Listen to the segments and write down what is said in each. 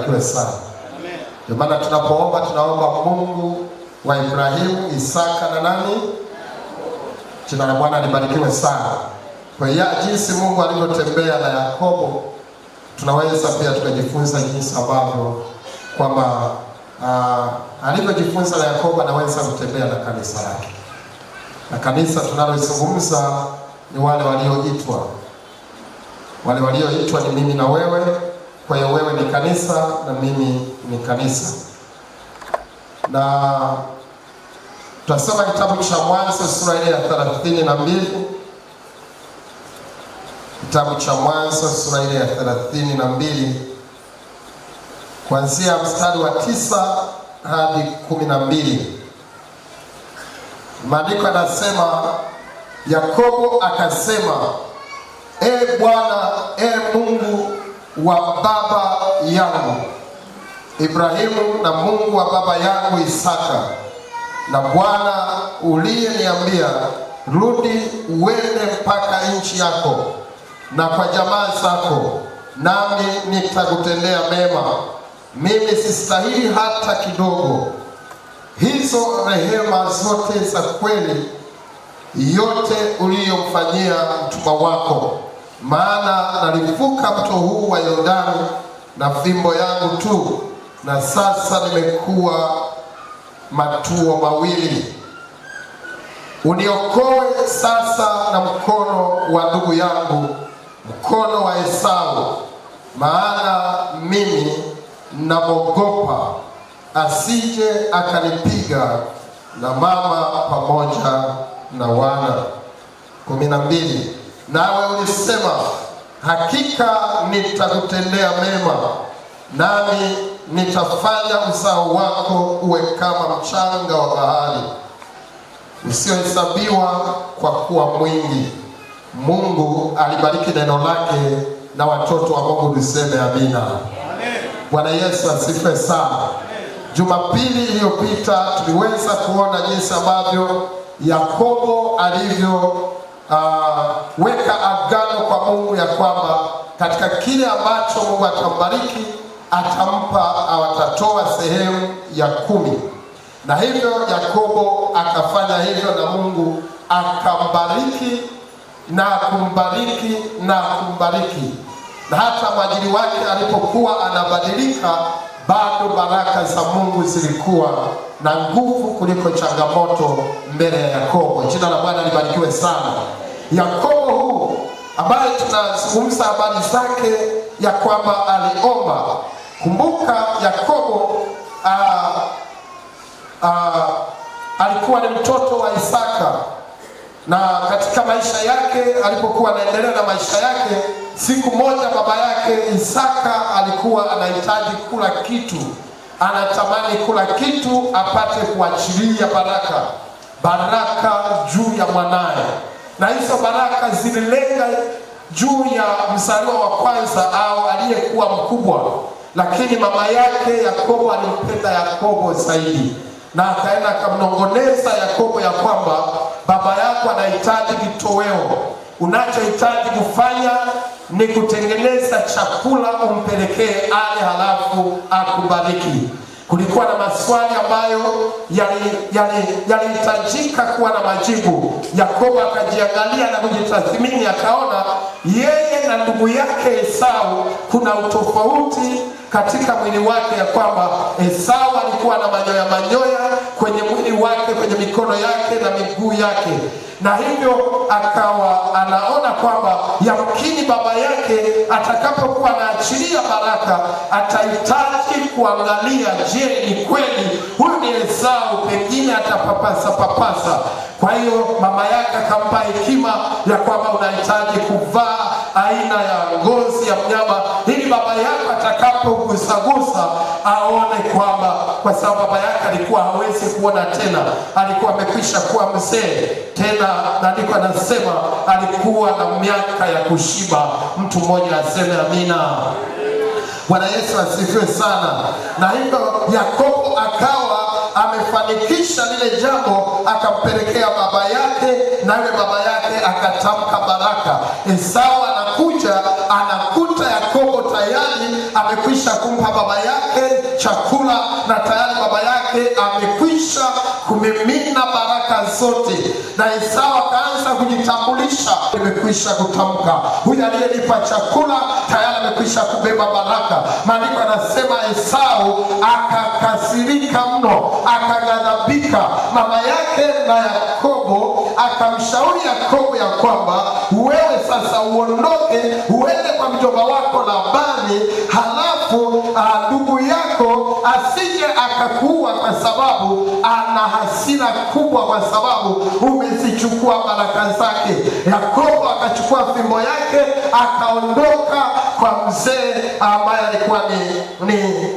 libarikiwe sana. Amen. Ndio maana tunapoomba tunaomba Mungu wa Ibrahimu, Isaka na nani? Jina la Bwana libarikiwe sana. Kwa hiyo jinsi Mungu alivyotembea na Yakobo, tunaweza pia tukajifunza jinsi ambavyo kwamba alivyojifunza na Yakobo anaweza kutembea na kanisa lake. Na kanisa tunalozungumza ni wale walioitwa. Wale walioitwa ni mimi na wewe. Kwa hiyo wewe ni kanisa na mimi ni kanisa. Na tutasoma kitabu cha Mwanzo sura ile ya 32. Kitabu cha Mwanzo sura ile ya 32 kuanzia mstari wa 9 hadi 12. Maandiko yanasema, Yakobo akasema, Bwana, Mungu wa baba yangu Ibrahimu na Mungu wa baba yangu Isaka, na Bwana uliyeniambia rudi uende mpaka nchi yako na kwa jamaa zako, nami nitakutendea mema. Mimi sistahili hata kidogo hizo rehema zote za kweli yote uliyomfanyia mtumwa wako, maana nalivuka mto huu wa Yordani na fimbo yangu tu, na sasa nimekuwa matuo mawili. Uniokoe sasa na mkono wa ndugu yangu, mkono wa Esau, maana mimi namogopa asije akanipiga na mama pamoja na wana. 12. Nawe ulisema, hakika nitakutendea mema, nami nitafanya uzao wako uwe kama mchanga wa bahari, usiohesabiwa kwa kuwa mwingi. Mungu alibariki neno lake, na watoto wa Mungu tuseme amina. Bwana Yesu asifiwe sana. Jumapili iliyopita tuliweza kuona jinsi ambavyo Yakobo alivyo weka agano kwa Mungu ya kwamba katika kile ambacho Mungu atambariki atampa au atatoa sehemu ya 10. Na hivyo Yakobo akafanya hivyo, na Mungu akambariki na kumbariki na kumbariki. Na hata mwajiri wake alipokuwa anabadilika, bado baraka za Mungu zilikuwa na nguvu kuliko changamoto mbele ya Yakobo. Jina la Bwana libarikiwe sana. Yakobo huu ambaye tunazungumza habari zake ya kwamba aliomba. Kumbuka Yakobo alikuwa ni mtoto wa Isaka, na katika maisha yake alipokuwa anaendelea na maisha yake, siku moja baba yake Isaka alikuwa anahitaji kula kitu, anatamani kula kitu apate kuachilia baraka juu ya mwanaye. Na hizo baraka zililenga juu ya mzaliwa wa kwanza au aliyekuwa mkubwa, lakini mama yake Yakobo alimpenda Yakobo zaidi, na akaenda akamnongoneza Yakobo ya kwamba baba yako anahitaji kitoweo, unachohitaji kufanya ni kutengeneza chakula umpelekee ale, halafu akubariki. Kulikuwa na maswali ambayo yalihitajika kuwa na majibu. Yakobo akajiangalia na kujitathmini, akaona yeye na ndugu yake Esau kuna utofauti katika mwili wake, ya kwamba Esau alikuwa na manyoya kwenye mwili wake, kwenye mikono yake na miguu yake, na hivyo akawa anaona kwamba yamkini baba yake atakapokuwa anaachilia baraka atahitaji kuangalia, je, ni kweli huyu ni Esau? Pengine atapapasa. Kwa hiyo mama yake akampa hekima ya kwamba unahitaji kuvaa aina ya ngozi ya mnyama, ili baba yako atakapogusagusa aone kwamba, kwa sababu baba yake alikuwa hawezi kuona tena, alikuwa amekwisha kuwa mzee tena, na ndiko anasema alikuwa na miaka ya kushiba. Mtu mmoja aseme amina. Bwana Yesu asifiwe sana. Na hivyo Yakobo akawa amefanikisha lile jambo, akampelekea baba yake, na yule baba yake akatamka baraka. Esau anakuja anakuta Yakobo Yakobo tayari amekwisha kumpa baba yake chakula, na tayari baba yake amekwisha kumimina baraka zote, na Esau akaanza kujitambulisha, nimekwisha kutamka, huyu aliyenipa chakula tayari amekwisha kubeba baraka. Maandiko yanasema Esau akakasirika mno, akaghadhabika. Mama yake na Yakobo akamshauri Yakobo ya kwamba wewe sasa uondoke uende kwa mjomba wako Labani, halafu ndugu yako asije akakuua, kwa sababu ana hasira kubwa, kwa sababu umezichukua baraka zake. Yakobo akachukua fimbo yake akaondoka kwa mzee ambaye alikuwa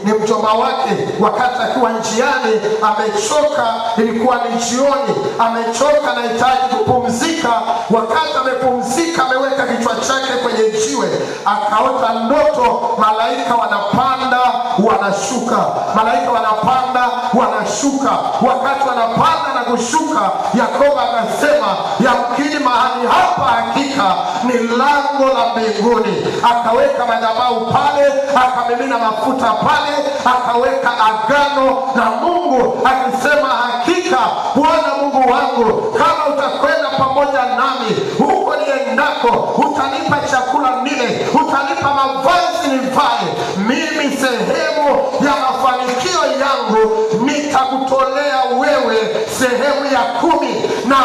ni mjomba wake. Wakati akiwa njiani amechoka, ilikuwa ni jioni, amechoka na hitaji kupumzika. Wakati amepumzika, ameweka kichwa chake kwenye jiwe, akaota ndoto, malaika wanapanda wanashuka, malaika wanapanda wanashuka. Wakati wanapanda na kushuka, Yakobo akasema, yamkini mahali hapa hakika ni lango la mbinguni. Akaweka madhabahu pale, akamimina mafuta pale, akaweka agano na Mungu akisema, hakika Bwana Mungu wangu, kama utakwenda pamoja nami huko niendako, utanipa chakula nile, utanipa mavazi nivae, mimi sehemu ya mafanikio yangu nitakutolea wewe sehemu ya 10. Na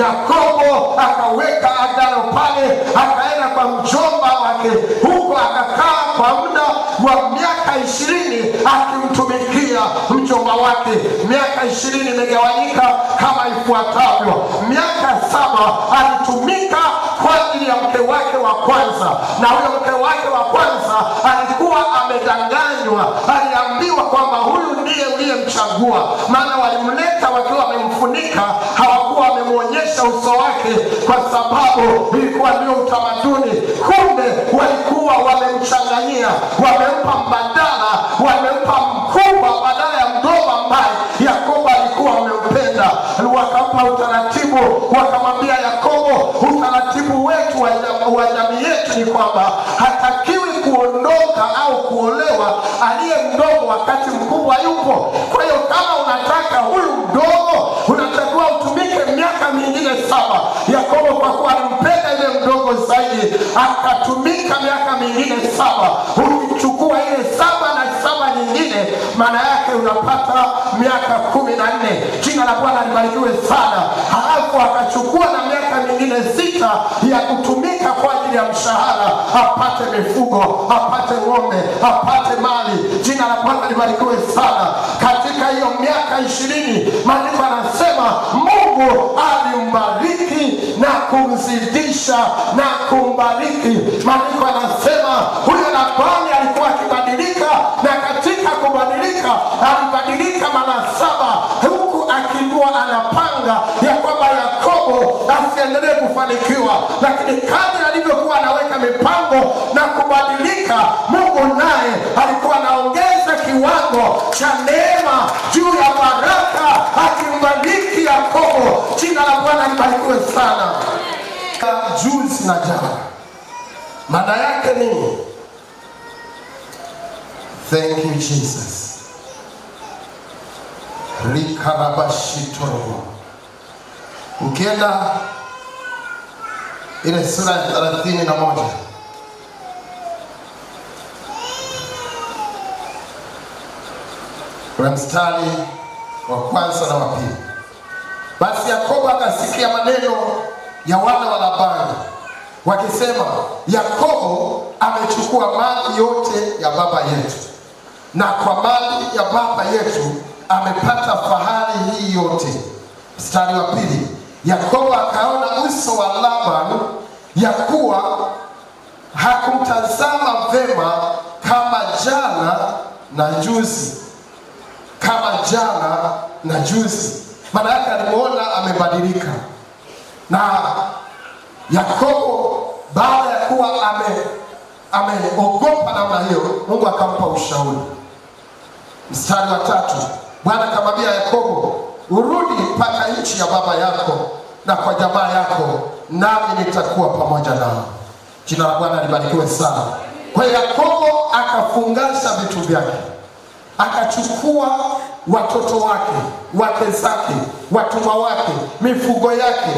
Yakobo akaweka agano pale, akaenda kwa mjomba wake, huko akakaa kwa muda wa miaka 20 akimtumikia mjomba wake. Miaka 20 imegawanyika kama ifuatavyo. Miaka 7 alitumika kwa ajili ya mke wake wa kwanza, na huyo mke wake wa kwanza alikuwa amedanganywa. Aliambiwa kwamba huyu ndiye uliyemchagua, maana walimleta wakiwa wamemfunika, hawakuwa wamemwonyesha uso wake, kwa sababu ilikuwa ndio utamaduni. Kumbe walikuwa wamemchanganyia, wamempa mbadala, wamempa mkubwa badala ya mdogo ambaye Yakobo alikuwa amempenda. Wakampa utaratibu, wakamwambia Yakobo, utaratibu wetu wa jamii yetu ni kwamba hatakiwi kuondoka au kuolewa aliye mdogo wakati mkubwa yupo. Kwa hiyo kama unataka huyu mdogo, unatakiwa utumike miaka mingine 7. Yakobo kwa kuwa alimpenda ile mdogo zaidi, akatumika miaka mingine 7. Ukichukua ile 7 na 7 nyingine, maana yake unapata miaka 14. Jina la Bwana libarikiwe sana. Halafu akachukua na miaka mingine 6 ya kutumika kwa ajili ya mshahara, apate mifugo, apate ng'ombe, apate mali. Jina la Bwana libarikiwe sana. Katika hiyo miaka 20, maandiko anasema Mungu alimbariki na kumzidisha na kumbariki. Maandiko anasema huyo Labani alikuwa akibadilika, na katika kubadilika alibadilika mara 7, huku akijua anapanga ya kwamba Yakobo asiendelee kufanikiwa. Lakini kadri alivyokuwa anaweka mipango na kubadilika, Mungu naye alikuwa anaongeza kiwango cha neema juu ya baraka, akimbariki Yakobo. Jina la Bwana libarikiwe sana. Juzi na jana, maana yake nini? Thank you Jesus. Rikarabashitoro. Ukienda ile sura ya 31, kuna mstari wa kwanza na wa pili. Basi Yakobo akasikia maneno ya wana wa Labani wakisema, Yakobo amechukua mali yote ya baba yetu, na kwa mali ya baba yetu amepata fahari hii yote. Mstari wa pili, Yakobo akaona uso wa Labani ya kuwa hakumtazama vema kama jana na juzi, kama jana na juzi. Maana yake alimuona amebadilika. Na Yakobo baada ya kuwa ameogopa namna hiyo, Mungu akampa ushauri. Mstari wa 3, Bwana akamwambia Yakobo, urudi mpaka nchi ya baba yako na kwa jamaa yako, nami nitakuwa pamoja nao. Jina la Bwana libarikiwe sana. Kwa Yakobo akafungasha vitu vyake, akachukua watoto wake, wake zake, watumwa wake, mifugo yake,